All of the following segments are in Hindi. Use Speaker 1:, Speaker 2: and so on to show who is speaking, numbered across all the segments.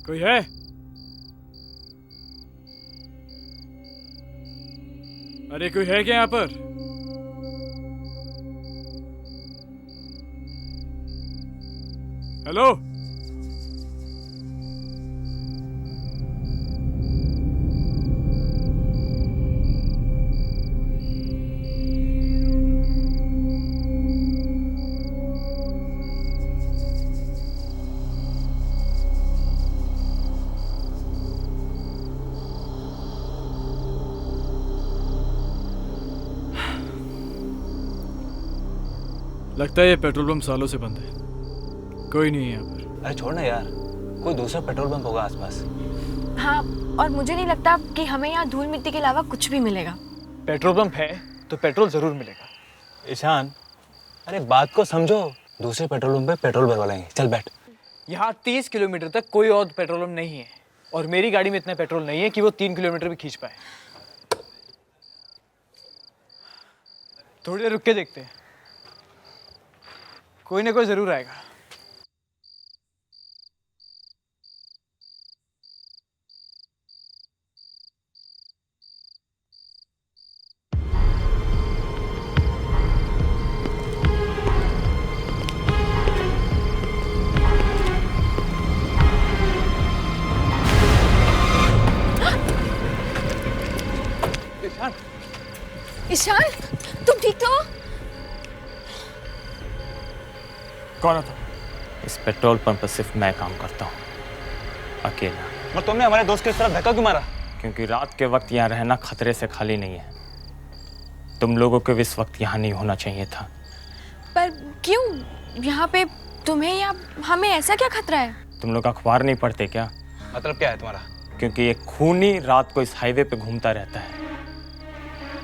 Speaker 1: कोई है? अरे कोई है क्या यहाँ पर? हेलो? लगता है ये पेट्रोल पंप सालों से बंद है। कोई नहीं है यहाँ पर।
Speaker 2: अरे छोड़ ना यार, कोई दूसरा पेट्रोल पंप होगा आसपास।
Speaker 3: हाँ, और मुझे नहीं लगता कि हमें यहाँ धूल मिट्टी के अलावा कुछ भी मिलेगा।
Speaker 1: पेट्रोल पंप है तो पेट्रोल जरूर मिलेगा।
Speaker 2: ईशान, अरे बात को समझो। दूसरे पेट्रोल पंप पे पेट्रोल भरवा लेंगे। चल बैठ।
Speaker 1: यहाँ 30 किलोमीटर तक कोई और पेट्रोल पंप नहीं है और मेरी गाड़ी में इतना पेट्रोल नहीं है कि वो 3 किलोमीटर भी खींच पाए। थोड़ी देर रुक के देखते हैं, कोई ना कोई जरूर आएगा। ईशान,
Speaker 3: ईशान, तुम ठीक तो हो?
Speaker 1: कौन था?
Speaker 4: इस पेट्रोल पंप पर सिर्फ मैं काम करता हूँ, अकेला।
Speaker 2: और तुमने हमारे दोस्त के इस तरफ धक्का क्यों मारा?
Speaker 4: क्योंकि रात के वक्त यहाँ रहना खतरे से खाली नहीं है। तुम लोगों को इस वक्त यहाँ नहीं होना चाहिए था।
Speaker 3: पर क्यों? यहाँ पे तुम्हें या हमें ऐसा क्या खतरा है?
Speaker 4: तुम लोग अखबार नहीं पढ़ते क्या?
Speaker 2: मतलब क्या है तुम्हारा?
Speaker 4: क्योंकि एक खूनी रात को इस हाईवे पे घूमता रहता है।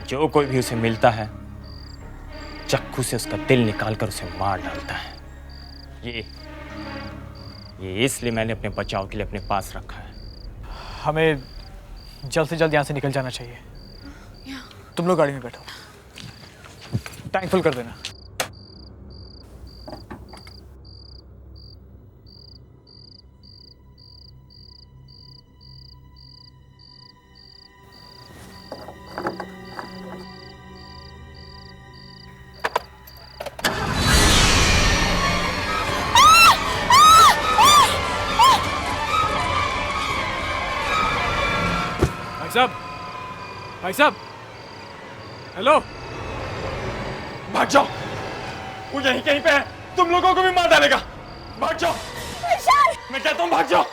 Speaker 4: जो कोई भी उसे मिलता है चाकू से उसका दिल निकालकर उसे मार डालता है। ये इसलिए मैंने अपने बचाव के लिए अपने पास रखा है।
Speaker 1: हमें जल्द से जल्द यहाँ से निकल जाना चाहिए। तुम लोग गाड़ी में बैठो, टैंक फुल कर देना। भाई साहब, हेलो।
Speaker 5: भाग जाओ, वो यहीं कहीं पे है, तुम लोगों को भी मार डालेगा। भाग जाओ। मैं कहता हूँ भाग जाओ,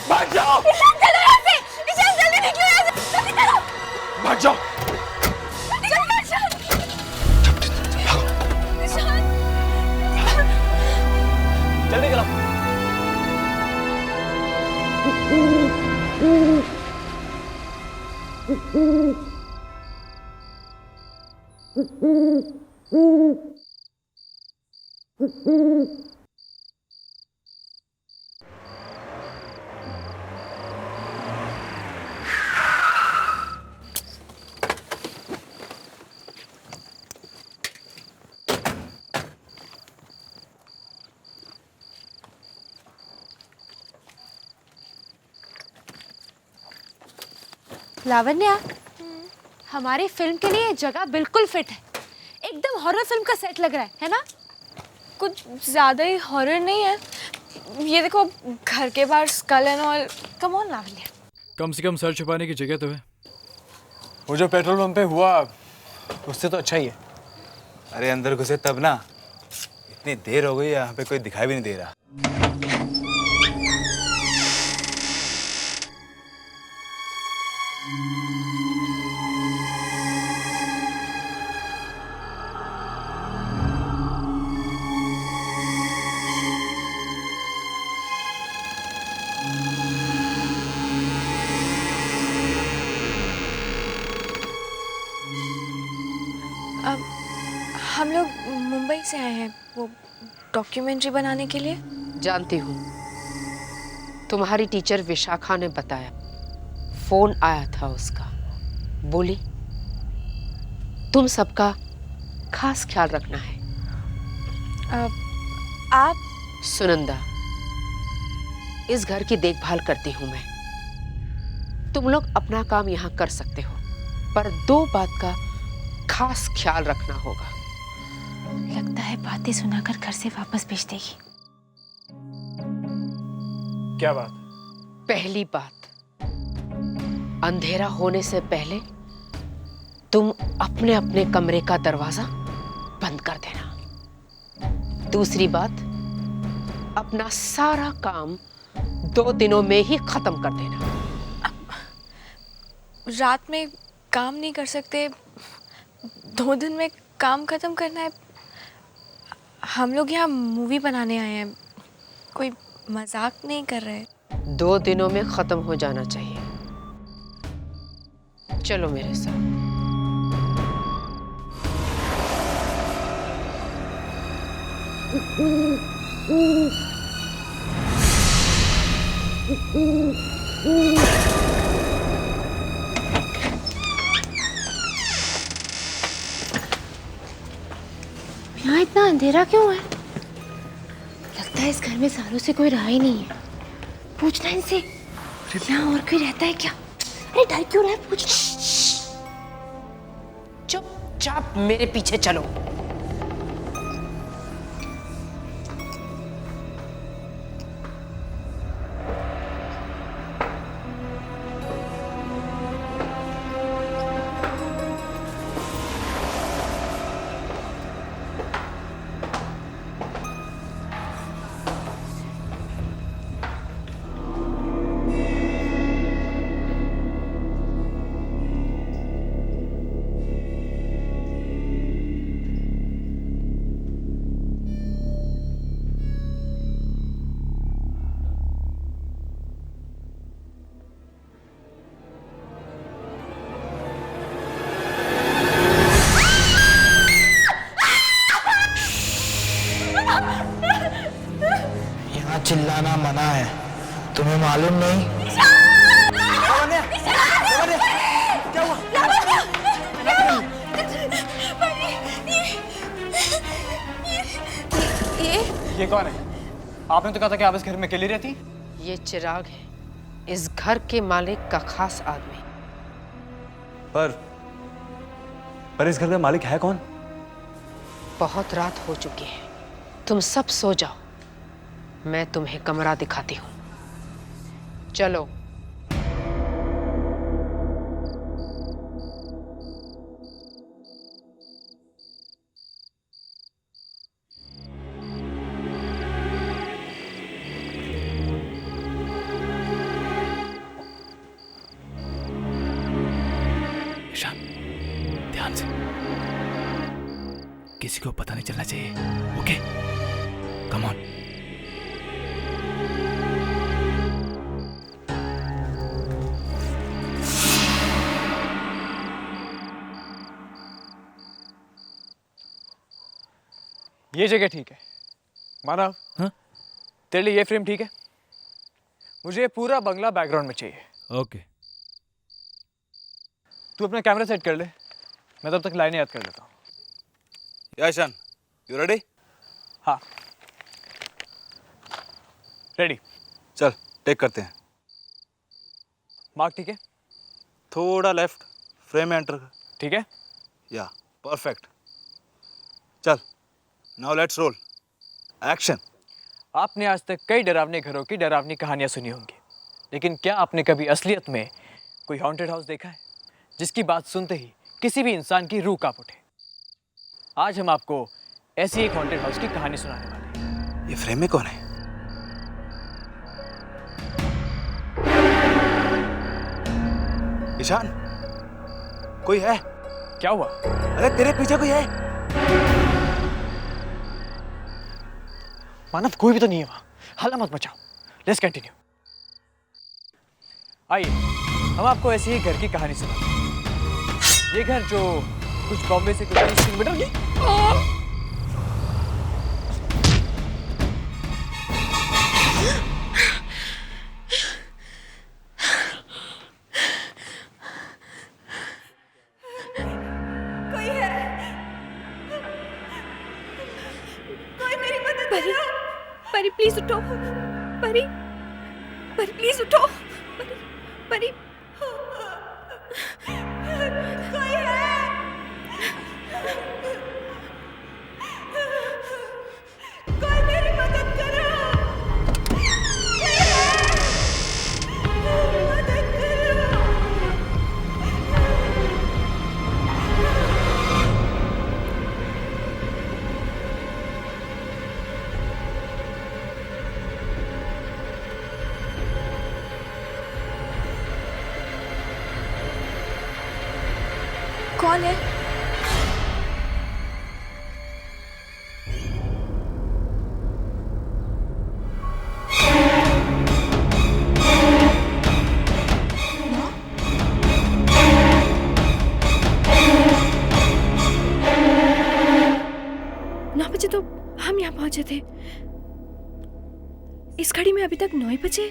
Speaker 5: भाग जाओ।
Speaker 3: चलो यहाँ से, ईशान जल्दी निकलो यहाँ से, जल्दी चलो।
Speaker 5: भाग जाओ।
Speaker 2: जल्दी चलो।
Speaker 3: लावण्या, हमारी फिल्म के लिए जगह बिल्कुल फिट है। एकदम हॉरर फिल्म का सेट लग रहा है ना? कुछ ज्यादा ही हॉरर नहीं है। ये देखो, घर के बाहर school and all. Come on Lavanya.
Speaker 1: कम से कम सर छुपाने की जगह तो है। वो जो पेट्रोल पंप पे हुआ उससे तो अच्छा ही है।
Speaker 2: अरे अंदर घुसे तब ना, इतनी देर हो गई यहाँ पे कोई दिखाई भी नहीं दे रहा।
Speaker 3: हम लोग मुंबई से आए हैं वो डॉक्यूमेंट्री बनाने के लिए।
Speaker 6: जानती हूँ, तुम्हारी टीचर विशाखा ने बताया, फोन आया था उसका। बोली तुम सबका खास ख्याल रखना है।
Speaker 3: आप
Speaker 6: सुनंदा, इस घर की देखभाल करती हूं मैं। तुम लोग अपना काम यहाँ कर सकते हो, पर 2 बात का खास ख्याल रखना होगा।
Speaker 3: लगता है बातें सुनाकर घर से वापस भेज देगी।
Speaker 1: क्या बात?
Speaker 6: पहली बात, अंधेरा होने से पहले तुम अपने अपने कमरे का दरवाजा बंद कर देना। दूसरी बात, अपना सारा काम 2 दिनों में ही खत्म कर देना।
Speaker 3: रात में काम नहीं कर सकते, 2 दिन में काम खत्म करना है? हम लोग यहाँ मूवी बनाने आए हैं, कोई मजाक नहीं कर रहे।
Speaker 6: 2 दिनों में खत्म हो जाना चाहिए। चलो मेरे साथ।
Speaker 3: यहाँ इतना अंधेरा क्यों है? लगता है इस घर में सालों से कोई रहा ही नहीं है। पूछना इनसे, यहाँ और कोई रहता है क्या? अरे डर क्यों रहा है? पूछना।
Speaker 6: चुपचाप मेरे पीछे चलो।
Speaker 7: यहाँ चिल्लाना मना है, तुम्हें मालूम नहीं?
Speaker 1: क्या हुआ? ये कौन है? आपने तो कहा था कि आप इस घर में अकेली रहती।
Speaker 6: ये चिराग है, इस घर के मालिक का खास आदमी।
Speaker 2: पर इस घर का मालिक है कौन?
Speaker 6: बहुत रात हो चुकी है, तुम सब सो जाओ। मैं तुम्हें कमरा दिखाती हूँ। चलो।
Speaker 2: ईशान, ध्यान से, किसी को पता नहीं चलना चाहिए। Okay, come on.
Speaker 1: ये जगह ठीक है मानव।
Speaker 2: हाँ?
Speaker 1: तेरे लिए ये फ्रेम ठीक है? मुझे ये पूरा बंगला बैकग्राउंड में चाहिए।
Speaker 2: ओके।
Speaker 1: तू अपना कैमरा सेट कर ले, मैं तब तक लाइनें याद कर लेता हूँ।
Speaker 2: या ईशान, यू रेडी?
Speaker 1: हाँ, रेडी।
Speaker 2: चल टेक करते हैं।
Speaker 1: मार्क ठीक है?
Speaker 2: थोड़ा लेफ्ट, फ्रेम में एंटर।
Speaker 1: ठीक है।
Speaker 2: या परफेक्ट। चल, नाउ लेट्स रोल। एक्शन।
Speaker 1: आपने आज तक कई डरावने घरों की डरावनी कहानियां सुनी होंगी, लेकिन क्या आपने कभी असलियत में कोई हॉन्टेड हाउस देखा है जिसकी बात सुनते ही किसी भी इंसान की रूह कांप उठे? आज हम आपको ऐसी एक हॉन्टेड हाउस की कहानी सुनाने वाले हैं।
Speaker 2: ये फ्रेम में कौन है? ईशान, कोई है?
Speaker 1: क्या हुआ?
Speaker 2: अरे तेरे पीछे कोई है?
Speaker 1: मानव, कोई भी तो नहीं है वहां। हल्ला मत मचाओ। Let's continue. आइए, हम आपको ऐसी ही घर की कहानी सुनाते हैं। ये घर जो कुछ बॉम्बे से कुछ 30 किलोमीटर की।
Speaker 3: परी, प्लीज उठो। परी, परी प्लीज उठो। परी कोई है? कोई मेरी मदद करो। मदद करो। कौन है? नौ बजे तो हम यहाँ पहुंचे थे। इस घड़ी में अभी तक 9 बजे।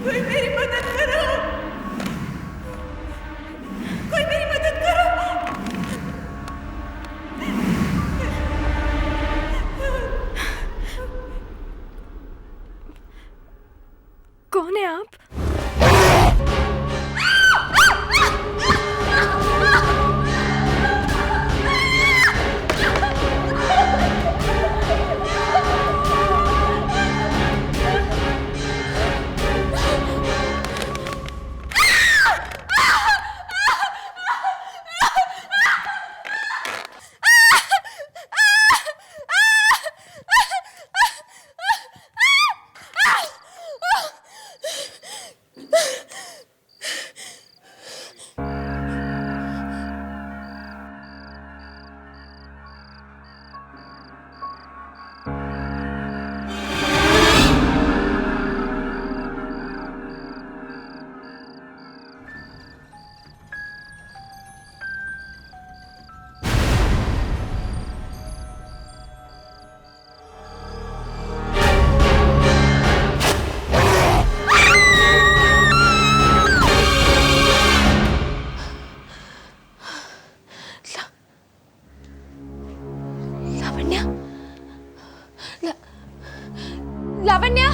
Speaker 3: कोई मेरी मदद करो। कोई मेरी मदद करो। कौन है आप? लावण्या,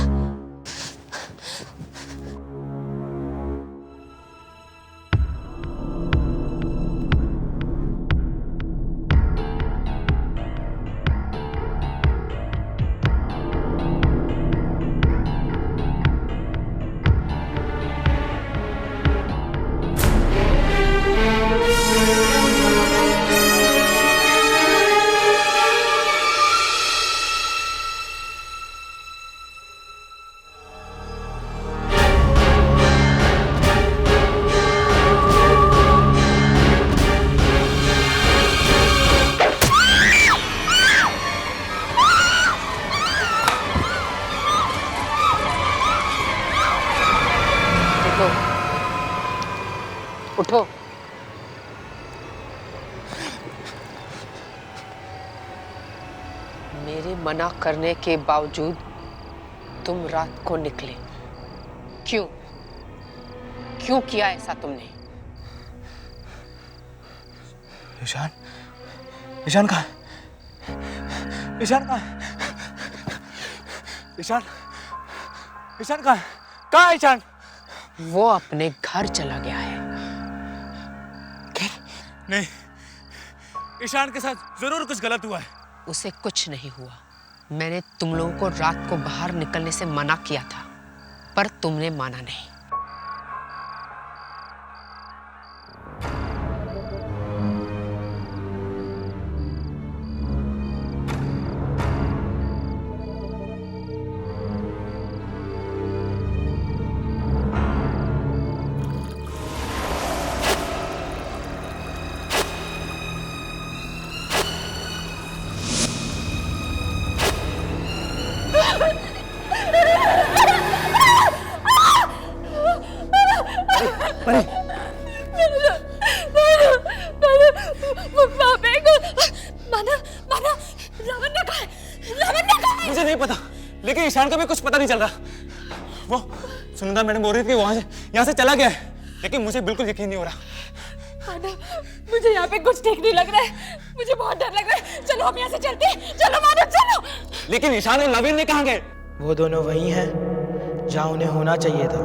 Speaker 6: उठो। मेरे मना करने के बावजूद तुम रात को निकले, क्यों? क्यों किया ऐसा तुमने?
Speaker 2: ईशान, ईशान कहाँ है? ईशान कहाँ है? ईशान, ईशान कहाँ है? कहाँ है ईशान?
Speaker 6: वो अपने घर चला गया है।
Speaker 2: नहीं, ईशान के साथ जरूर कुछ गलत हुआ है।
Speaker 6: उसे कुछ नहीं हुआ। मैंने तुम लोगों को रात को बाहर निकलने से मना किया था, पर तुमने माना नहीं।
Speaker 2: मुझे नहीं पता, लेकिन ईशान का भी कुछ पता नहीं चल रहा। वो सुनंदा मैडम बोल रही थी कि वहां से यहाँ से चला गया है, लेकिन मुझे बिल्कुल यकीन नहीं हो रहा।
Speaker 3: मानव, मुझे यहाँ पे कुछ ठीक नहीं लग रहा है, मुझे बहुत डर लग रहा है। चलो हम यहाँ से चलते हैं, चलो मानव चलो।
Speaker 2: लेकिन ईशान और नवीन ने कहाँ गए?
Speaker 7: वो दोनों वही हैं जहाँ उन्हें होना चाहिए था।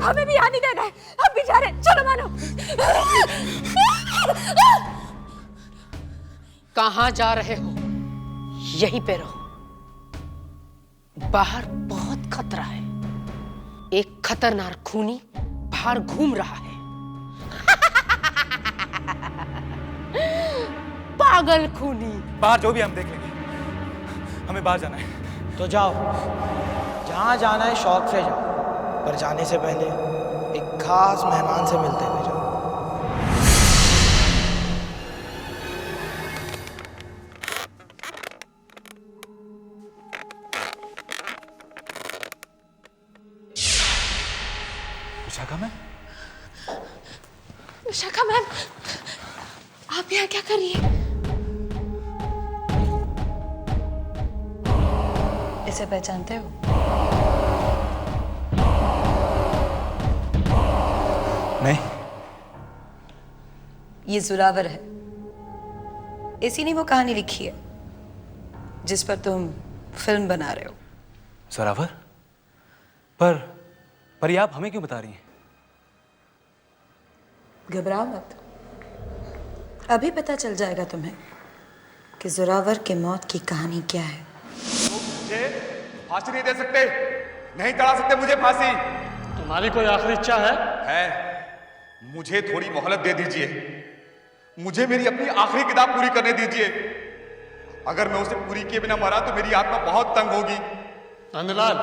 Speaker 3: हमें भी यहाँ नहीं देना है, हम भी जा रहे हैं, चलो मानव।
Speaker 6: कहाँ जा रहे हो? यहीं पे रहो। बाहर बहुत खतरा है। एक खतरनाक खूनी बाहर घूम रहा है। पागल खूनी।
Speaker 2: बाहर जो भी हम देख लेंगे, हमें बाहर जाना है।
Speaker 7: तो जाओ, जहाँ जाना है शौक से जाओ, पर जाने से पहले एक खास मेहमान से मिलते हुए जाओ।
Speaker 2: विशाखा मैम,
Speaker 3: विशाखा मैम, आप यहाँ क्या कर रही हैं?
Speaker 8: इसे पहचानते हो?
Speaker 2: नहीं।
Speaker 8: ये जोरावर है। इसी ने वो कहानी लिखी है जिस पर तुम फिल्म बना रहे हो।
Speaker 2: जोरावर? पर ये आप हमें क्यों बता रही हैं?
Speaker 8: घबराओ मत, अभी पता चल जाएगा तुम्हें कि जोरावर के मौत की कहानी क्या है।
Speaker 5: मुझे फांसी नहीं दे सकते, नहीं चढ़ा सकते मुझे फांसी।
Speaker 9: तुम्हारी कोई आखिरी इच्छा है?
Speaker 5: मुझे थोड़ी मोहलत दे दीजिए, मुझे मेरी अपनी आखिरी किताब पूरी करने दीजिए। अगर मैं उसे पूरी किए बिना मरा तो मेरी आत्मा बहुत तंग होगी।
Speaker 9: नंदलाल,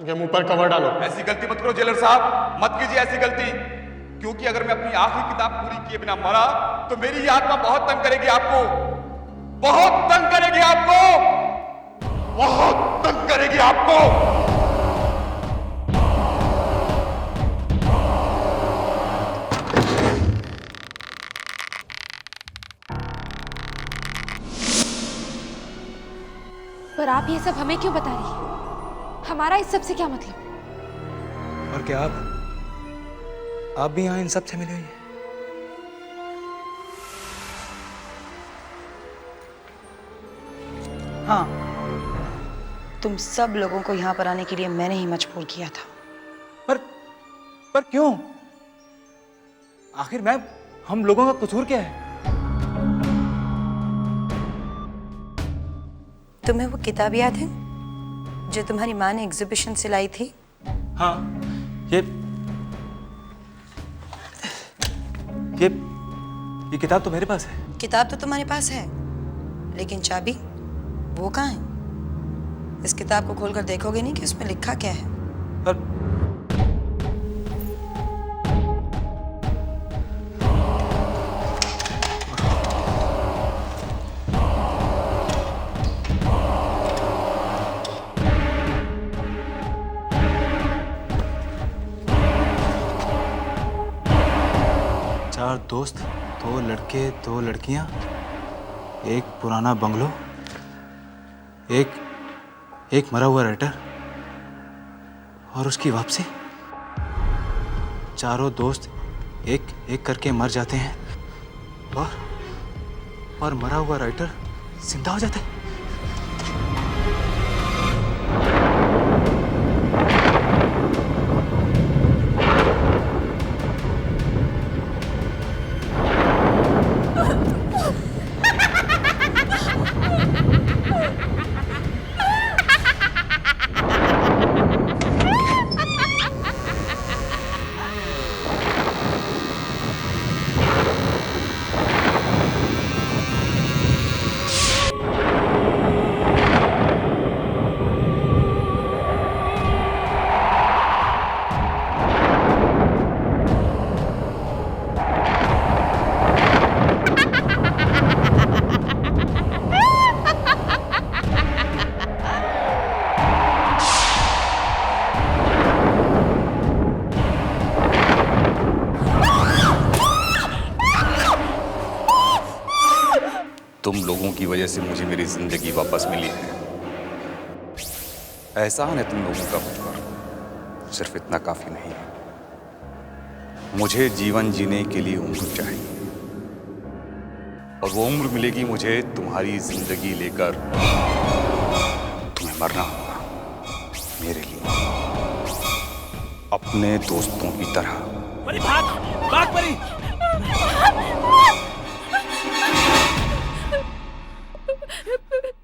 Speaker 9: इनके मुंह पर कवर डालो।
Speaker 5: ऐसी गलती मत करो जेलर साहब, मत कीजिए ऐसी गलती, क्योंकि अगर मैं अपनी आखिरी किताब पूरी किए बिना मरा तो मेरी ये आत्मा बहुत तंग करेगी आपको, बहुत तंग करेगी आपको, बहुत तंग करेगी आपको।
Speaker 3: पर आप ये सब हमें क्यों बता रही हैं? हमारा इस सब से क्या मतलब?
Speaker 2: और क्या आप भी यहाँ इन सब से मिली हुई हैं?
Speaker 8: हाँ, तुम सब लोगों को यहाँ पर आने के लिए मैंने ही मजबूर किया था।
Speaker 2: पर क्यों? आखिर मैम, हम लोगों का कसूर क्या है?
Speaker 8: तुम्हें वो किताब याद है जो तुम्हारी माँ ने एग्जीबिशन से लाई थी?
Speaker 2: हाँ, ये किताब तो मेरे पास है।
Speaker 8: किताब तो तुम्हारे पास है, लेकिन चाबी वो कहाँ है? इस किताब को खोलकर देखोगे नहीं कि उसमें लिखा क्या है?
Speaker 2: पर चार दोस्त, 2 लड़के 2 लड़कियां, एक पुराना बंगलो, एक मरा हुआ राइटर और उसकी वापसी। चारों दोस्त एक एक करके मर जाते हैं और मरा हुआ राइटर जिंदा हो जाता है।
Speaker 10: तुम लोगों की वजह से मुझे मेरी जिंदगी वापस मिली है। एहसान है तुम लोगों का मुझ पर, सिर्फ इतना काफी नहीं है। मुझे जीवन जीने के लिए उम्र चाहिए, और वो उम्र मिलेगी मुझे तुम्हारी जिंदगी लेकर। तुम्हें मरना होगा मेरे लिए, अपने दोस्तों की तरह।
Speaker 1: परी भाग, भाग परी।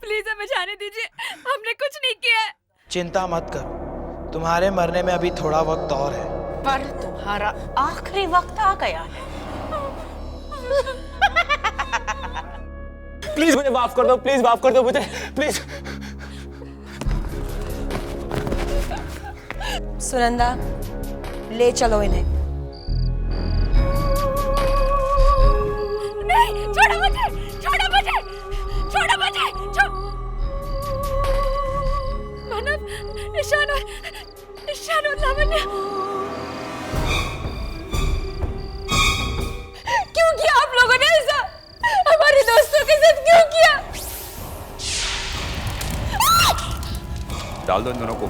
Speaker 3: प्लीज हमें जाने दीजिए, हमने कुछ नहीं किया है।
Speaker 7: चिंता मत करो, तुम्हारे मरने में अभी थोड़ा वक्त और है।
Speaker 6: पर तुम्हारा आखिरी वक्त आ गया है।
Speaker 4: प्लीज मुझे माफ कर दो, प्लीज माफ कर दो मुझे, प्लीज।
Speaker 8: सुनंदा, ले चलो इन्हें।
Speaker 3: नहीं, छोड़ो मुझे, छोड़ो मुझे, छोड़ो मुझे, मानव, ईशान और लावण्य, क्यों किया आप लोगों ने ऐसा? हमारे दोस्तों के साथ क्यों किया?
Speaker 10: डाल दो इन दोनों को।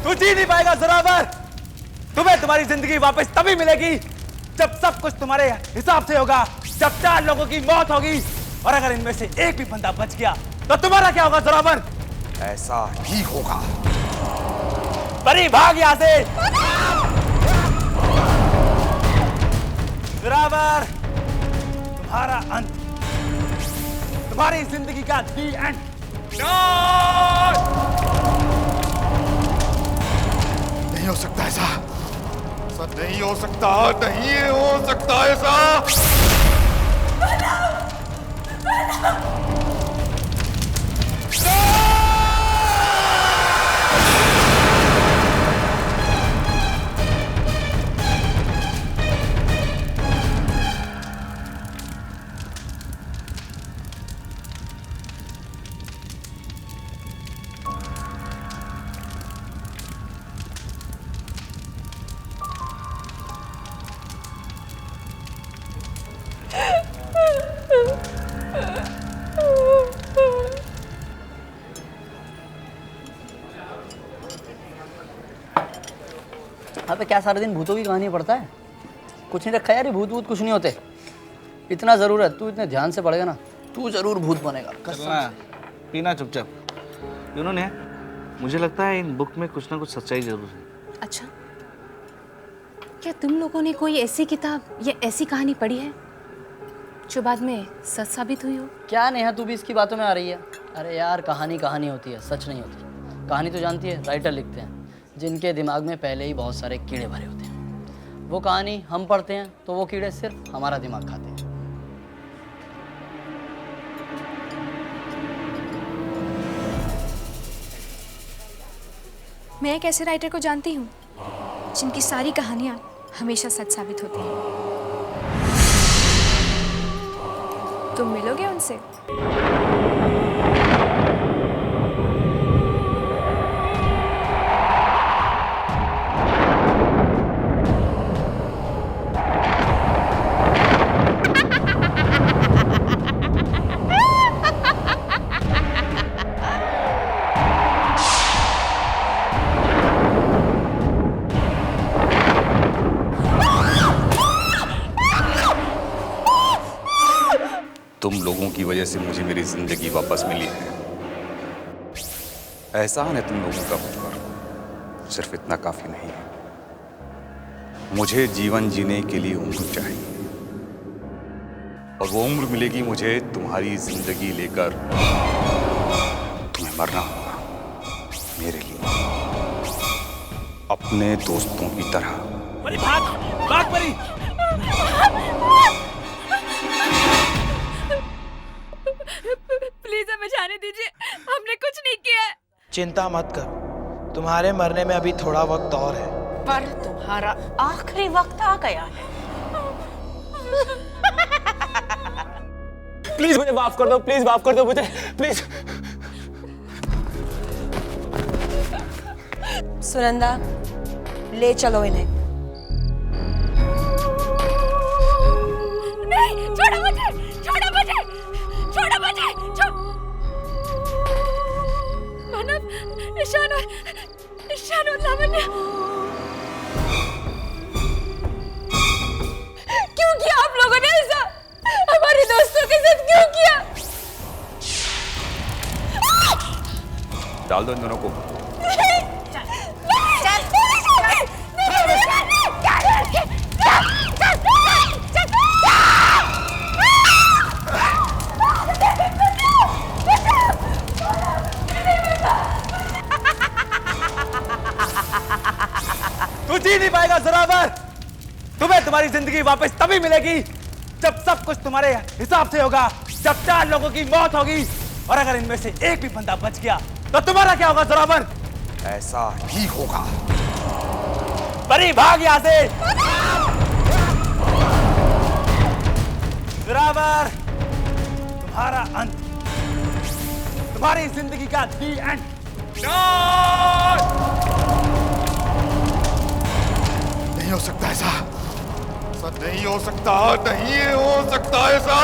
Speaker 2: तू जी नहीं पाएगा ज़ोरावर। तुम्हें तुम्हारी जिंदगी वापस तभी मिलेगी जब सब कुछ तुम्हारे हिसाब से होगा, जब 4 लोगों की मौत होगी, और अगर इनमें से एक भी बंदा बच गया तो तुम्हारा क्या होगा ज़ोरावर?
Speaker 10: ऐसा ही होगा।
Speaker 2: परी भाग यहाँ से। ज़ोरावर, तुम्हारा अंत, तुम्हारी जिंदगी का दी एंड।
Speaker 5: नहीं हो सकता ऐसा, नहीं हो सकता, नहीं हो सकता ऐसा।
Speaker 11: अबे क्या सारा दिन भूतों की कहानी पढ़ता है? कुछ नहीं रखा यार, ये भूत कुछ नहीं होते। इतना ज़रूर है, तू इतने ध्यान से पढ़ेगा ना, तू ज़रूर भूत बनेगा।
Speaker 12: चलना, पीना चुपचाप। इन्होंने, मुझे लगता है इन बुक में कुछ ना कुछ सच्चाई जरूर है।
Speaker 3: अच्छा, क्या तुम लोगों ने कोई ऐसी किताब या ऐसी कहानी पढ़ी है जो बाद में सच साबित हुई हो?
Speaker 11: क्या नेहा, तू भी इसकी बातों में आ रही है? अरे यार, कहानी कहानी होती है, सच नहीं होती। कहानी तो जानती है, राइटर लिखते हैं जिनके दिमाग में पहले ही बहुत सारे कीड़े भरे होते हैं। वो कहानी हम पढ़ते हैं तो वो कीड़े सिर्फ हमारा दिमाग खाते हैं।
Speaker 3: मैं एक ऐसे राइटर को जानती हूँ जिनकी सारी कहानियाँ हमेशा सच साबित होती हैं। तुम मिलोगे उनसे?
Speaker 10: तुम लोगों की वजह से मुझे मेरी जिंदगी वापस मिली है। एहसान है तुम लोगों का मुझ पर, सिर्फ इतना काफी नहीं है। मुझे जीवन जीने के लिए उम्र चाहिए, और वो उम्र मिलेगी मुझे तुम्हारी जिंदगी लेकर। तुम्हें मरना होगा मेरे लिए, अपने दोस्तों की तरह।
Speaker 2: परी भाग, भाग परी।
Speaker 3: प्लीज हमें जाने दीजिए, हमने कुछ नहीं किया है।
Speaker 7: चिंता मत करो, तुम्हारे मरने में अभी थोड़ा वक्त और है।
Speaker 6: पर तुम्हारा आखिरी वक्त आ गया है।
Speaker 4: प्लीज मुझे माफ कर दो, प्लीज माफ कर दो मुझे, प्लीज।
Speaker 8: सुनंदा, ले चलो इन्हें।
Speaker 3: नहीं, छोड़ो मुझे, छोड़ो मुझे, छोड़ो मुझे, मानव, ईशान और लावण्य, क्यों किया आप लोगों ने ऐसा? हमारे दोस्तों के साथ क्यों किया?
Speaker 10: डाल दो इन दोनों को।
Speaker 2: तू जी नहीं पाएगा जोरावर। तुम्हें तुम्हारी जिंदगी वापस तभी मिलेगी जब सब कुछ तुम्हारे हिसाब से होगा, जब 4 लोगों की मौत होगी, और अगर इनमें से एक भी बंदा बच गया तो तुम्हारा क्या होगा जोरावर?
Speaker 10: ऐसा ही होगा।
Speaker 2: परी भाग यहां से। जोरावर, तुम्हारा अंत, तुम्हारी जिंदगी का दी एंड।
Speaker 5: नहीं हो सकता ऐसा, नहीं हो सकता, नहीं हो सकता ऐसा।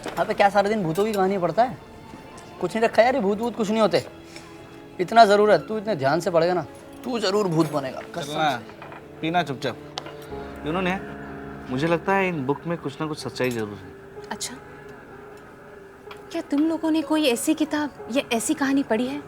Speaker 11: यहाँ पे क्या सारे दिन भूतों की कहानी पढ़ता है? कुछ नहीं रखा यार, ये भूत भूत कुछ नहीं होते। इतना ज़रूर है, तू इतने ध्यान से पढ़ेगा ना, तू ज़रूर भूत बनेगा।
Speaker 12: चलना, पीना चुपचाप। उन्होंने, मुझे लगता है इन बुक में कुछ ना कुछ सच्चाई जरूर है।
Speaker 3: अच्छा, क्या तुम लोगों ने कोई ऐसी किताब या ऐसी कहानी पढ़ी है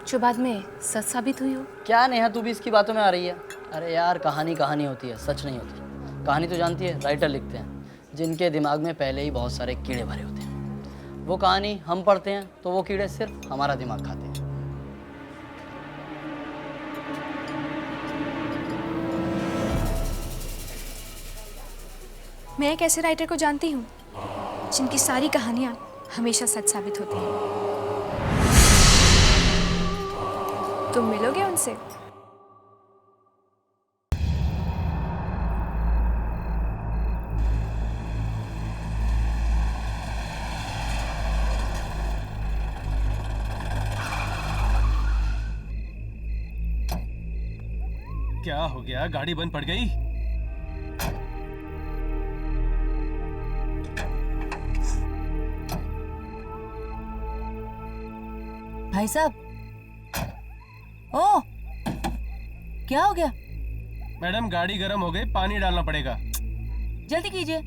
Speaker 3: जो बाद में सच साबित हुई हो?
Speaker 11: क्या नेहा, तू भी इसकी बातों में आ रही है? अरे यार, कहानी कहानी होती है, सच नहीं होती। कहानी तो जानती है, राइटर लिखते हैं जिनके दिमाग में पहले ही बहुत सारे कीड़े भरे होते हैं। वो कहानी हम पढ़ते हैं तो वो कीड़े सिर्फ हमारा दिमाग खाते हैं।
Speaker 3: मैं एक ऐसे राइटर को जानती हूँ जिनकी सारी कहानियाँ हमेशा सच साबित होती हैं। तुम मिलोगे उनसे?
Speaker 13: क्या हो गया? गाड़ी बंद पड़ गई?
Speaker 14: भाई साहब, ओह, क्या हो गया?
Speaker 13: मैडम, गाड़ी गर्म हो गई, पानी डालना पड़ेगा।
Speaker 14: जल्दी कीजिए।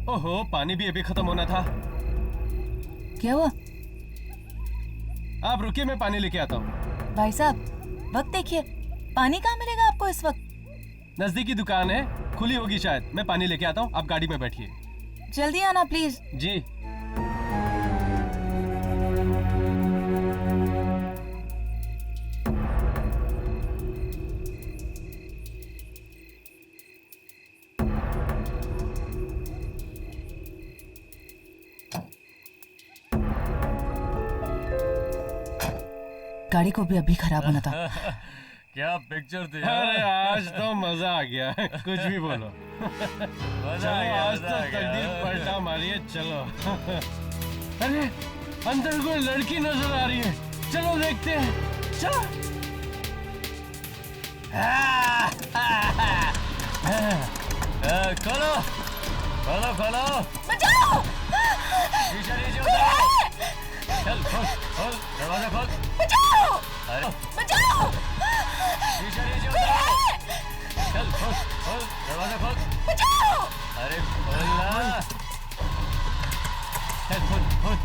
Speaker 13: ओहो, पानी भी अभी खत्म होना था।
Speaker 14: क्या हुआ?
Speaker 13: आप रुकिए, मैं पानी लेके आता हूँ।
Speaker 14: भाई साहब, वक्त देखिए, पानी कहाँ मिलेगा आपको इस वक्त?
Speaker 13: नजदीकी दुकान है, खुली होगी शायद। मैं पानी लेके आता हूँ, आप गाड़ी में बैठिए।
Speaker 14: जल्दी आना प्लीज।
Speaker 13: जी।
Speaker 14: गाड़ी को भी अभी खराब होना था।
Speaker 13: क्या पिक्चर थी? अरे आज तो मजा आ गया। कुछ भी बोलो। चलो, आज तो तकदीर पलटा मारी है। चलो। अरे अंदर कोई लड़की नजर आ रही है, चलो देखते हैं। चलो। खोलो खोलो खोलो।
Speaker 14: बचाओ!
Speaker 13: शीशा नीचे उतारो। चल खोल खोल, दरवाजा खोल।
Speaker 14: बचाओ!
Speaker 13: अरे
Speaker 14: बचाओ!
Speaker 13: शीशा नीचे उतारो। चल खोल खोल, दरवाजा खोल।
Speaker 14: बचाओ!
Speaker 13: अरे खोल ना। चल खोल खोल।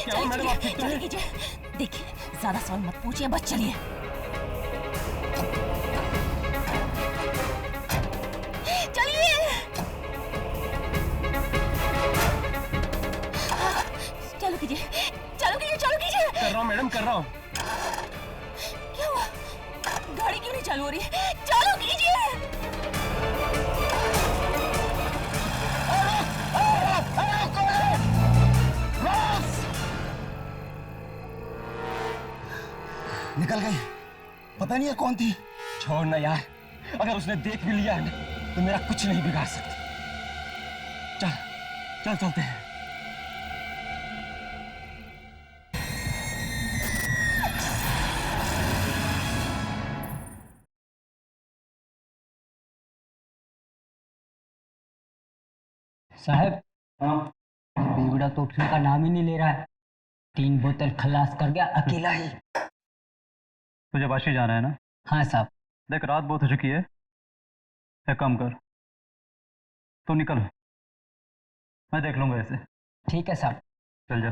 Speaker 13: क्या हुआ मैडम, आप ठीक तो हैं?
Speaker 14: देखिए ज्यादा सवाल मत पूछिए, बस चलिए। चलिए चालू कीजिए, चालू कीजिए, चालू कीजिए।
Speaker 13: कर रहा हूँ मैडम, कर रहा हूँ।
Speaker 14: क्या हुआ? गाड़ी क्यों नहीं चालू हो रही है? चालू कीजिए।
Speaker 15: निकल गई, पता नहीं है कौन थी।
Speaker 13: छोड़ ना यार, अगर उसने देख भी लिया है ना तो मेरा कुछ नहीं बिगाड़ सकती। चल चल चलते हैं।
Speaker 16: साहब, बेगुड़ा तो उठने का नाम ही नहीं ले रहा है। 3 बोतल खलास कर गया अकेला ही।
Speaker 17: तुझे बाशी जाना है ना?
Speaker 16: हाँ साहब।
Speaker 17: देख रात बहुत हो चुकी है, एक काम कर, तू निकल, मैं देख लूंगा ऐसे।
Speaker 16: ठीक है साहब।
Speaker 17: चल जा।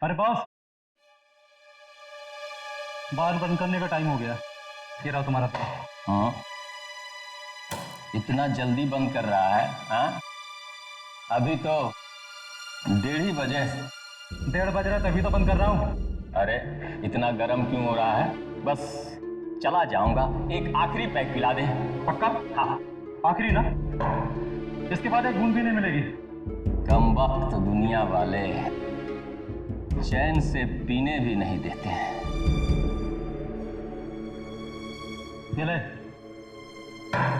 Speaker 17: अरे बॉस, बार बंद करने का टाइम हो गया, ये रहा तुम्हारा पैसा।
Speaker 18: हाँ, इतना जल्दी बंद कर रहा है? हाँ, अभी तो 1:30 बजे।
Speaker 17: 1:30 बज रहा है तभी तो बंद कर रहा हूँ।
Speaker 18: अरे इतना गर्म क्यों हो रहा है? बस चला जाऊंगा, एक आखिरी पैक पिला दे।
Speaker 17: पक्का?
Speaker 18: हाँ
Speaker 17: आखिरी ना, इसके बाद एक बूंद भी नहीं मिलेगी।
Speaker 18: कम वक्त दुनिया वाले चैन से पीने भी नहीं देते हैं।
Speaker 17: ये ले,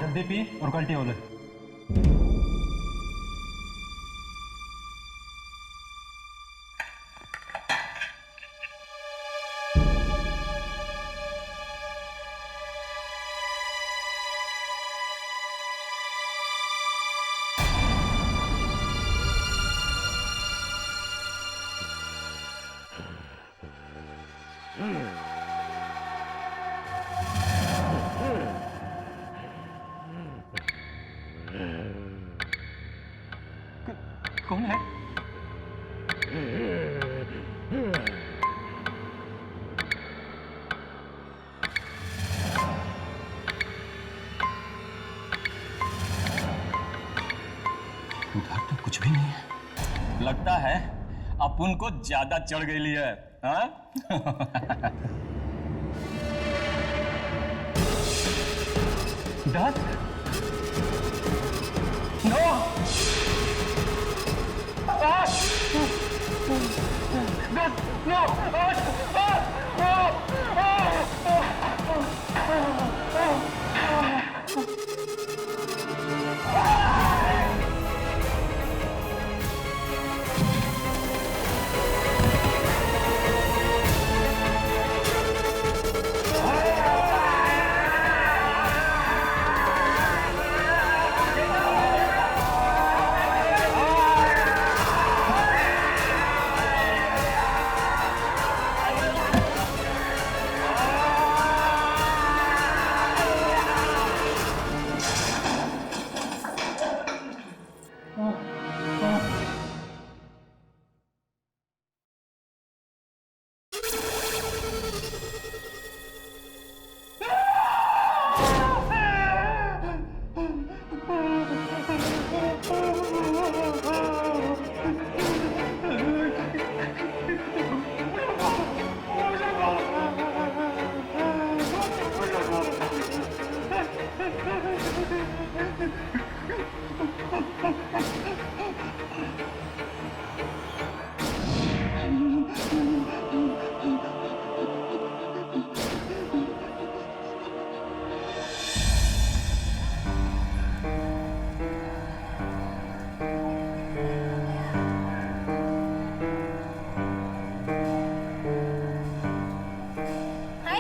Speaker 17: जल्दी पी और कल्टी हो ले।
Speaker 13: कौन है?
Speaker 18: उधर तो कुछ भी नहीं है। लगता है अपन को ज्यादा चढ़ गई है। हाँ?
Speaker 17: डर?
Speaker 13: No!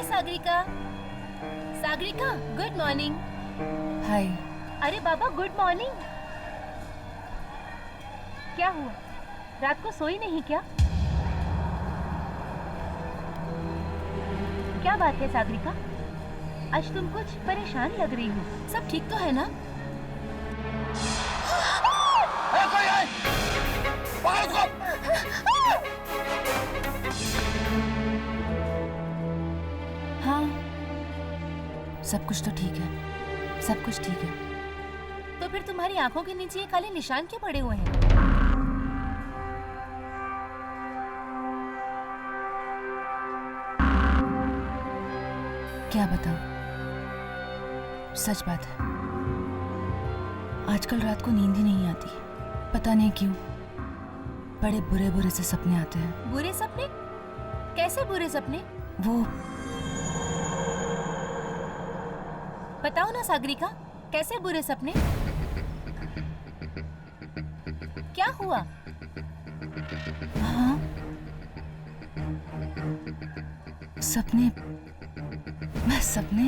Speaker 14: Sagarika, Sagarika, good morning.
Speaker 19: Hi.
Speaker 14: अरे बाबा गुड मॉर्निंग। क्या हुआ, रात को सोई नहीं क्या? क्या बात है सागरिका, आज तुम कुछ परेशान लग रही हो।
Speaker 19: सब ठीक तो है ना?
Speaker 15: देखो ये, पकड़ उसको।
Speaker 14: हाँ, सब कुछ तो ठीक है, सब कुछ ठीक है। तो फिर तुम्हारी आंखों के नीचे ये काले निशान क्यों पड़े हुए हैं? क्या बताऊं? सच बात है, आजकल रात को नींद ही नहीं आती। पता नहीं क्यों, बड़े बुरे बुरे से सपने आते हैं। बुरे सपने? कैसे बुरे सपने? वो बताओ ना सागरिका, कैसे बुरे सपने? क्या हुआ? हाँ, सपने, बस सपने।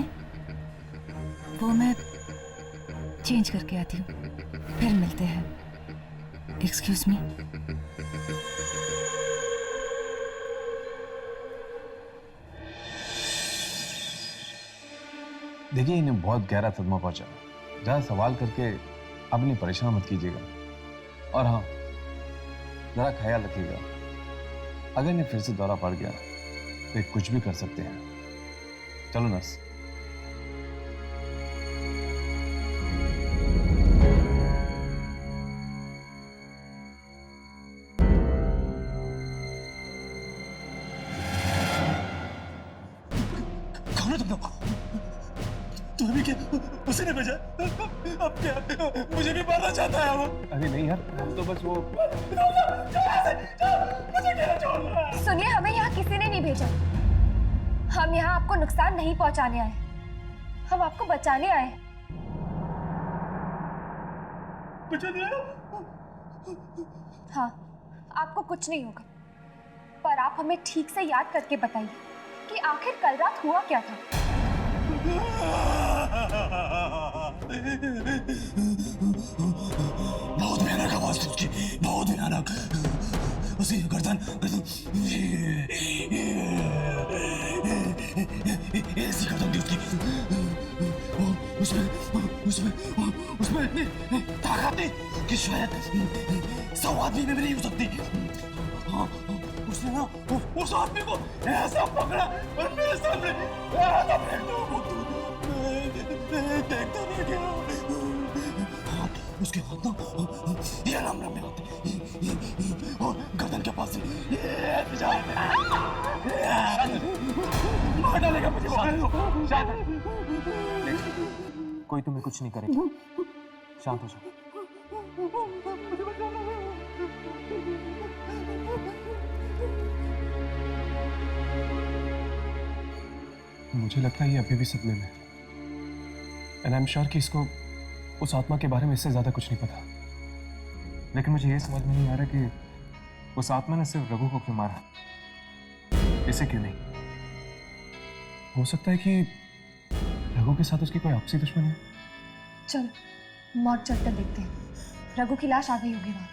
Speaker 14: वो मैं चेंज करके आती हूँ, फिर मिलते हैं। Excuse me.
Speaker 19: देखिए, इन्हें बहुत गहरा सदमा पहुंचा। ज़्यादा सवाल करके अपनी परेशान मत कीजिएगा। और हाँ, ज़रा ख्याल रखिएगा, अगर इन्हें फिर से दौरा पड़ गया तो ये कुछ भी कर सकते हैं। चलो नर्स।
Speaker 15: कौन है तुम लोग? तुम्हें भी क्या उसी ने भेजा? अब क्या मुझे भी मारना चाहता है वो?
Speaker 19: अरे नहीं यार, हम तो बस वो।
Speaker 3: सुनिए, हमें यहाँ किसी ने नहीं भेजा। हम यहाँ आपको नुकसान नहीं पहुँचाने आए, हम आपको बचाने आए।
Speaker 15: बचाने आए?
Speaker 3: हाँ, आपको कुछ नहीं होगा, पर आप हमें ठीक से याद करके बताइए कि आखिर कल रात हुआ क्या था।
Speaker 15: बहुत भयानक आवाज थी उसकी, बहुत भयानक। उसी गर्दन ऐसी गर्दन थी उसकी, और उसमें ताकत थी कि शायद 100 आदमी में भी नहीं हो सकती। उसने ना उस आदमी को ऐसा पकड़ा और मेरे सामने ऐसा फेंक दिया। देखता रह गया। उसके हाथ ना ये लम में होते और गर्दन के पास से मार डालेगा मुझे।
Speaker 4: कोई तुम्हें कुछ नहीं करेगा, शांत हो जाओ।
Speaker 17: मुझे लगता है ये अभी भी सपने में है। एंड आई एम श्योर कि इसको उस आत्मा के बारे में इससे ज्यादा कुछ नहीं पता। लेकिन मुझे ये समझ में नहीं आ रहा कि उस आत्मा ने सिर्फ रघु को क्यों मारा, इसे क्यों नहीं। हो सकता है कि रघु के साथ उसकी कोई आपसी दुश्मनी हो।
Speaker 3: चलो मौत चल कर देखते हैं, रघु की लाश आ गई होगी वहां।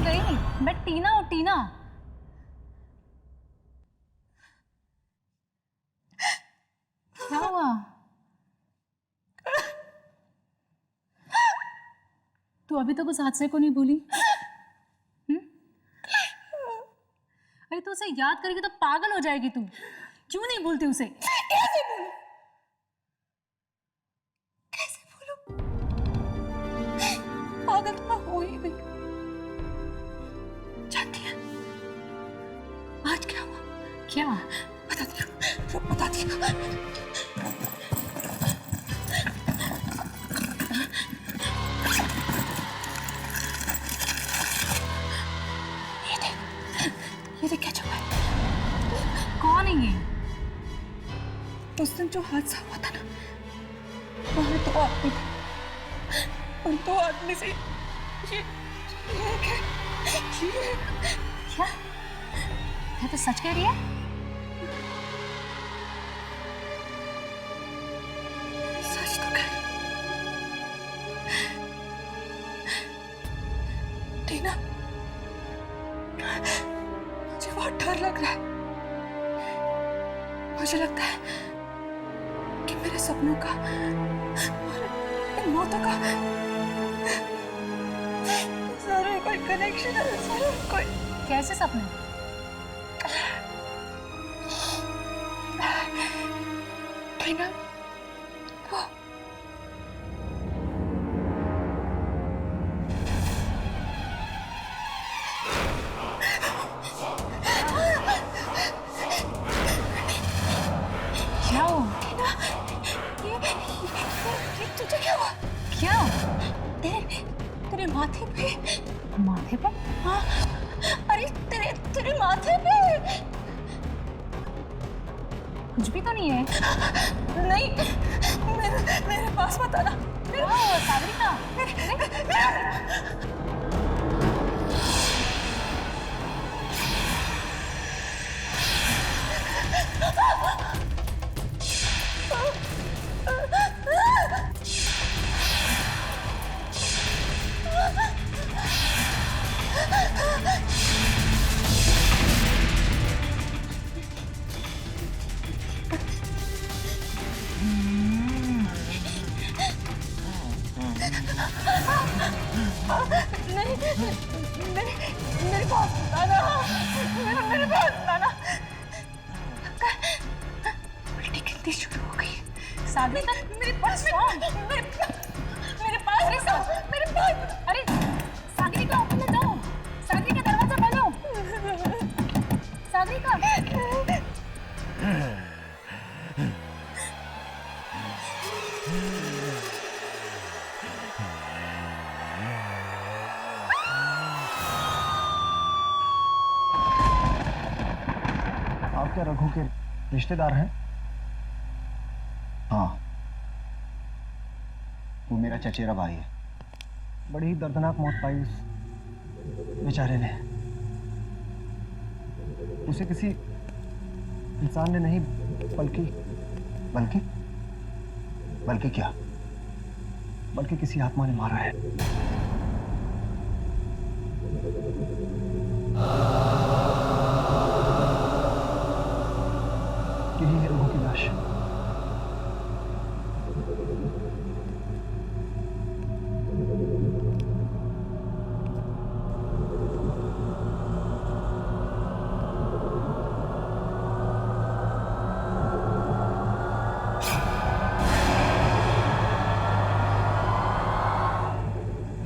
Speaker 14: गई, मैं टीना हूँ, टीना। क्या हुआ? तू अभी तक उस हादसे को नहीं भूली? अरे तू उसे याद करेगी तो पागल हो जाएगी तू। क्यों नहीं भूलती उसे?
Speaker 3: कैसे भूलूं? कैसे भूलूं? पागल तो मैं हो ही गई। जानती है आज क्या हुआ?
Speaker 14: क्या?
Speaker 3: बताती हूँ। ये देख क्या चुका है?
Speaker 14: कौन है ये?
Speaker 3: उस दिन जो हादसा हुआ था ना, वहां 2 आदमी थे। उन 2 आदमी से ये
Speaker 14: क्या? है तो सच कह रही है?
Speaker 3: सच तो कह टीना, मुझे बहुत डर लग रहा है। मुझे लगता है कि मेरे सपनों का और इन मौतों का जरूर कोई कनेक्शन है, जरूर कोई।
Speaker 14: कैसे सपने?
Speaker 3: टीना, वो
Speaker 14: क्या हुआ?
Speaker 3: ये तुझे क्या हुआ?
Speaker 14: क्या?
Speaker 3: तेरे माथे पे।
Speaker 14: माथे पे?
Speaker 3: हाँ, अरे तेरे माथे पे।
Speaker 14: कुछ भी तो नहीं है।
Speaker 3: नहीं, मेरे पास मत आना।
Speaker 14: सागरिका,
Speaker 3: नहीं, मेरे पास आना, मेरे पास आना। उल्टी गिनती शुरू हो गई।
Speaker 14: सागरिका,
Speaker 3: मेरे पास मेरे पास।
Speaker 14: अरे Sagarika, open the door. Sagarika, दरवाजा खोलो। सागरिका,
Speaker 17: आप क्या रघु के रिश्तेदार हैं?
Speaker 20: हाँ, वो मेरा चचेरा भाई है।
Speaker 17: बड़ी ही दर्दनाक मौत पाई उस बेचारे ने। उसे किसी इंसान ने नहीं
Speaker 20: बल्कि क्या?
Speaker 17: बल्कि किसी आत्मा ने मारा है। यही है रघु की लाश।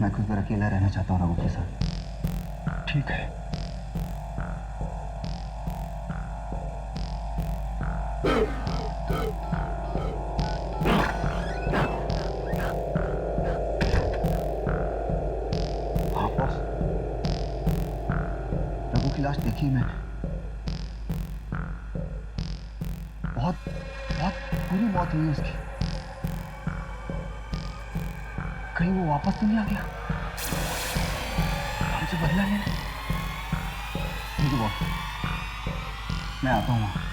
Speaker 20: मैं कुछ देर अकेला रहना चाहता हूँ रघु के साथ।
Speaker 17: ठीक है।
Speaker 20: हाँ बॉस, रघु की लाश देखी मैंने। बहुत बुरी मौत हुई उसकी। कहीं वो वापस तो नहीं आ गया हमसे बदला लेने? ठीक है बॉस, मैं आता हूँ वहां।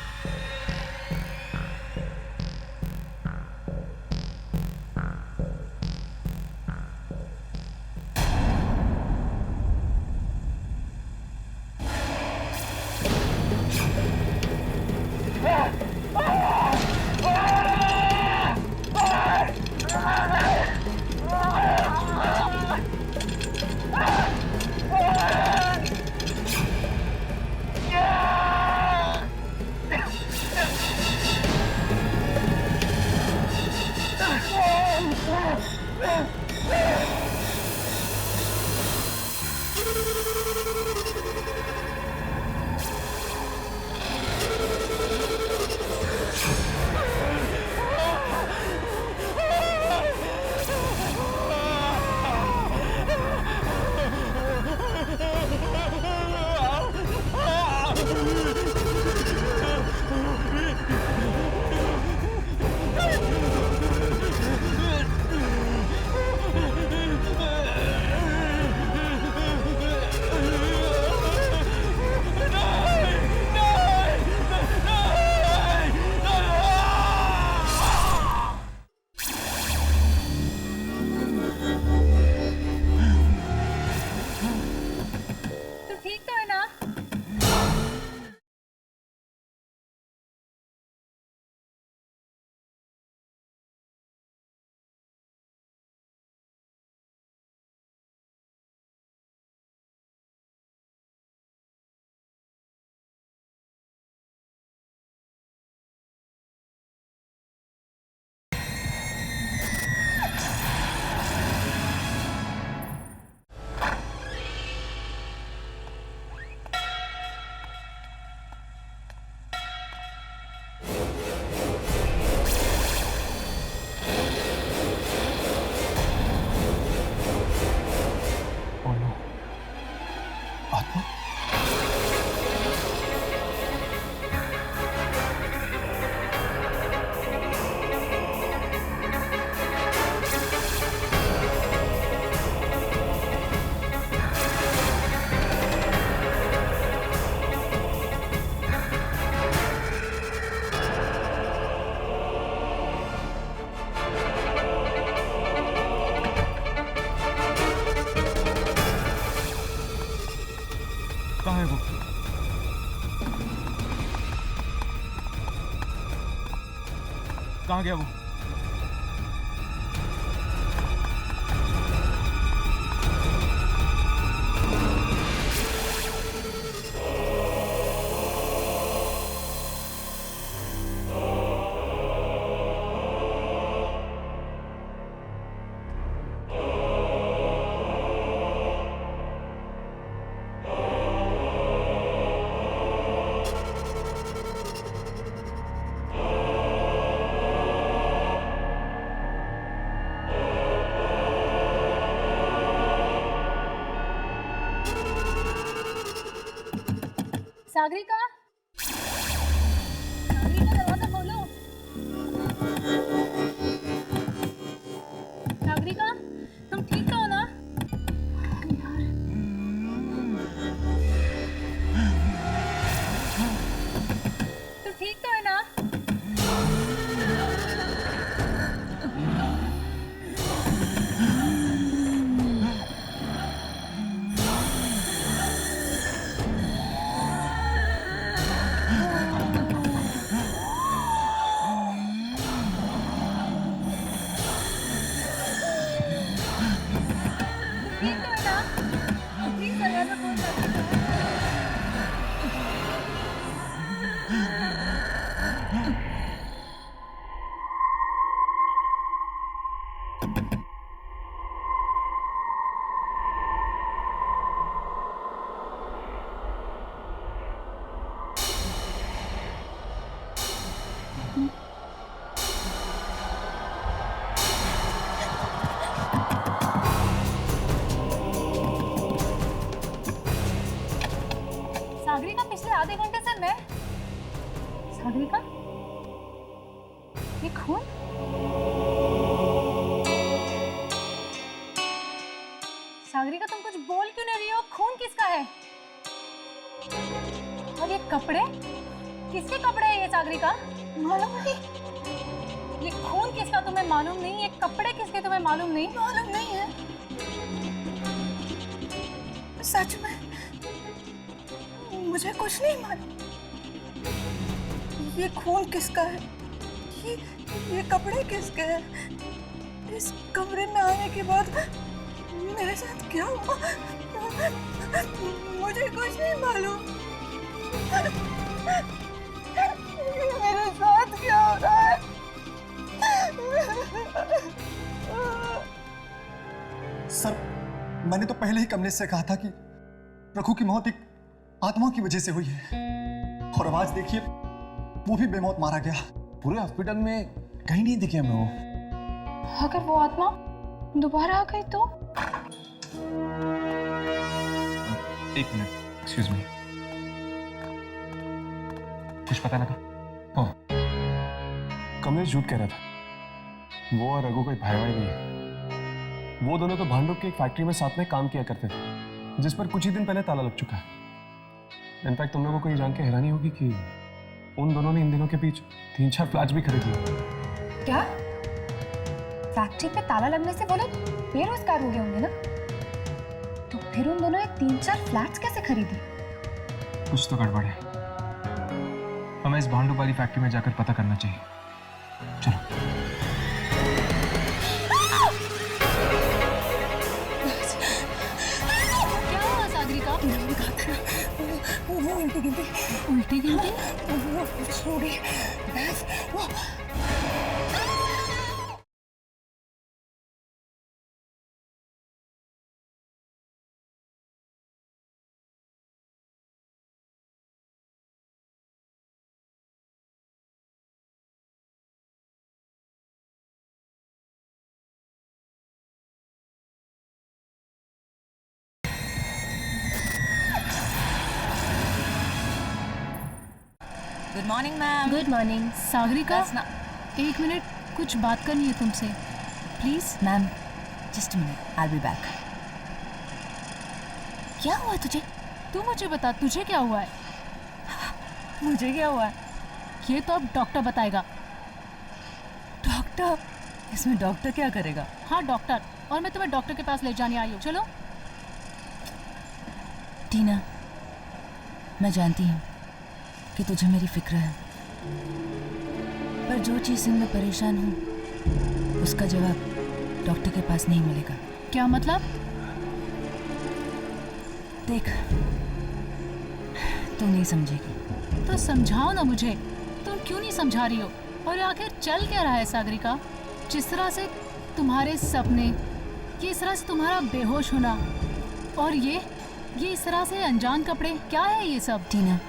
Speaker 17: है वो? कहाँ गया वो?
Speaker 14: सागरिका, सागरिका दरवाजा खोलो। सागरिका, तुम ठीक तो हो ना? तुम ठीक तो है ना? सागरिका, पिछले आधे घंटे से मैं। सागरिका, ये खून? सागरिका, तुम कुछ बोल क्यों नहीं रही हो? खून किसका है? और ये कपड़े किसके कपड़े हैं ये? सागरिका, मालूम नहीं। ये खून किसका तुम्हें मालूम नहीं? ये कपड़े किसके तुम्हें मालूम नहीं? मालूम नहीं है, सच में मुझे कुछ नहीं मालूम। ये खून किसका है? ये कपड़े किसके हैं? इस कमरे में आने के बाद मेरे साथ क्या हुआ मुझे कुछ नहीं मालूम। मेरे साथ क्या हो रहा है?
Speaker 15: सर, मैंने तो पहले ही कमलेश से कहा था कि रघु की मौत एक आत्मा की वजह से हुई है, और आवाज देखिए, वो भी बेमौत मारा गया।
Speaker 19: पूरे हॉस्पिटल में कहीं नहीं दिखे हमें वो।
Speaker 3: अगर वो आत्मा दोबारा आ गई तो?
Speaker 17: एक मिनट, एक्सक्यूज मी। कुछ पता लगा? हाँ, कमलेश झूठ कह रहा था। वो और रघु कोई भाई भाई नहीं है। वो दोनों तो भांडुप की एक फैक्ट्री में साथ में काम किया करते थे, जिस पर कुछ ही दिन पहले ताला लग चुका है। इनफैक्ट तुम लोगों को ये जान के हैरानी होगी कि उन दोनों ने इन दिनों के बीच 3-4 फ्लैट्स भी खरीद लिए।
Speaker 3: क्या? फैक्ट्री पे ताला लगने से वो लोग बेरोजगार हो गए होंगे ना? तो फिर उन दोनों ने 3-4 फ्लैट्स कैसे खरीदी?
Speaker 17: कुछ तो गड़बड़ है। हमें इस भांडुप वाली फैक्ट्री में जाकर पता करना चाहिए। चलो।
Speaker 14: वो उल्टी गिनती छोड़ी।
Speaker 8: Good morning ma'am.
Speaker 14: Good morning. Sagarika, एक मिनट, कुछ बात करनी है तुमसे, please.
Speaker 8: Ma'am, just a minute, I will be back.
Speaker 14: क्या हुआ तुझे? तू मुझे बता, तुझे क्या हुआ है? मुझे क्या हुआ है ये तो अब डॉक्टर बताएगा।
Speaker 8: डॉक्टर? इसमें डॉक्टर क्या करेगा?
Speaker 14: हाँ, डॉक्टर, और मैं तुम्हें डॉक्टर के पास ले जाने आई हूँ। चलो।
Speaker 8: टीना,
Speaker 14: मैं जानती हूँ कि तुझे मेरी फिक्र है, पर जो चीज़ से मैं परेशान हूँ उसका जवाब डॉक्टर के पास नहीं मिलेगा।
Speaker 21: क्या मतलब?
Speaker 14: देख, तू नहीं समझेगी।
Speaker 21: तो समझाओ ना मुझे, तुम क्यों नहीं समझा रही हो? और आखिर चल क्या रहा है सागरिका? जिस तरह से तुम्हारे सपने, ये इस तरह से तुम्हारा बेहोश होना, और ये इस तरह से अनजान कपड़े, क्या है ये सब?
Speaker 14: टीना,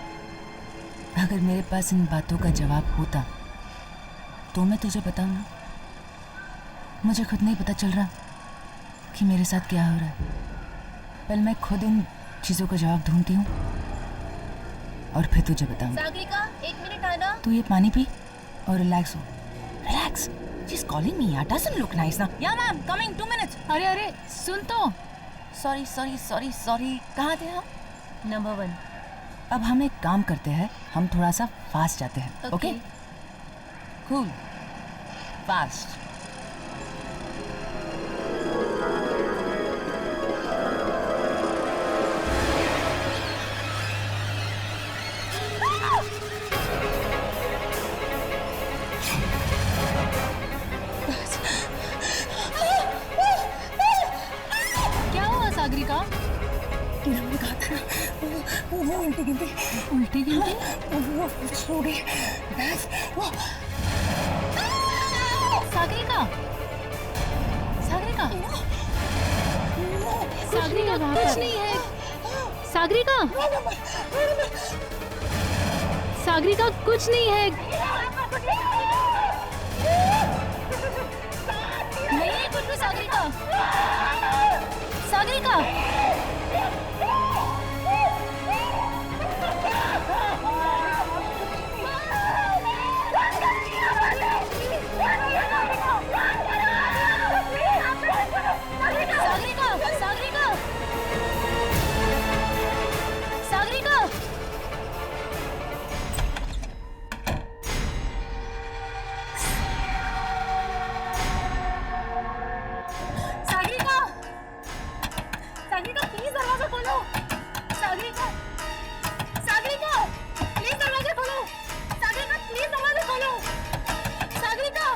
Speaker 14: अगर मेरे पास इन बातों का जवाब होता तो मैं तुझे बताऊं ना। मुझे खुद नहीं पता चल रहा कि मेरे साथ क्या हो रहा है। पहले मैं खुद इन चीज़ों का जवाब ढूंढती हूँ और फिर तुझे बताऊंगी।
Speaker 21: सागरिका, 1 मिनट आना।
Speaker 14: तू ये पानी पी और रिलैक्स हो। Relax. She is calling me. यार, डजंट लुक नाइस ना। या मैम, कमिंग 2 मिनट्स।
Speaker 21: अरे सुन तो।
Speaker 14: सॉरी। कहाँ थे हम?
Speaker 21: नंबर 1।
Speaker 14: अब हम एक काम करते हैं, हम थोड़ा सा फास्ट जाते हैं। ओके? Cool, fast.
Speaker 21: क्या हुआ सागरिका?
Speaker 14: मैंने कहा था ना, वो उल्टी गिनती वो सो गई।
Speaker 21: सागरिका कुछ नहीं है। सागरिका कुछ नहीं है। नहीं है कुछ भी। सागरिका प्लीज दरवाजा खोलो। सागरिका प्लीज दरवाजा खोलो। सागरिका प्लीज दरवाजा खोलो। सागरिका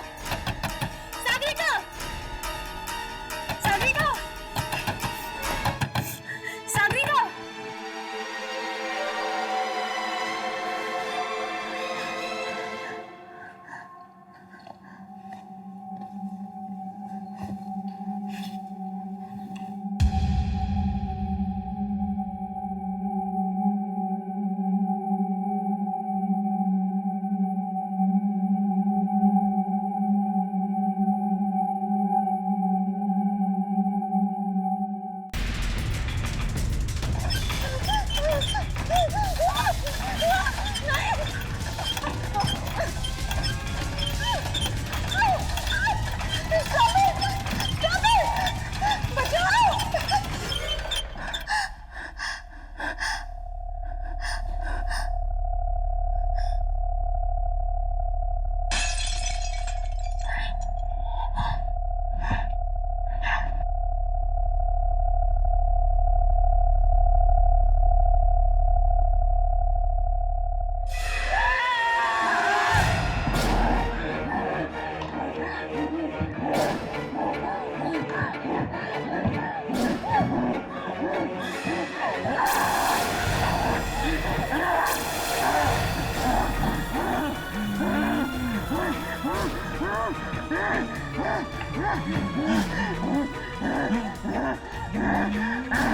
Speaker 14: Ah!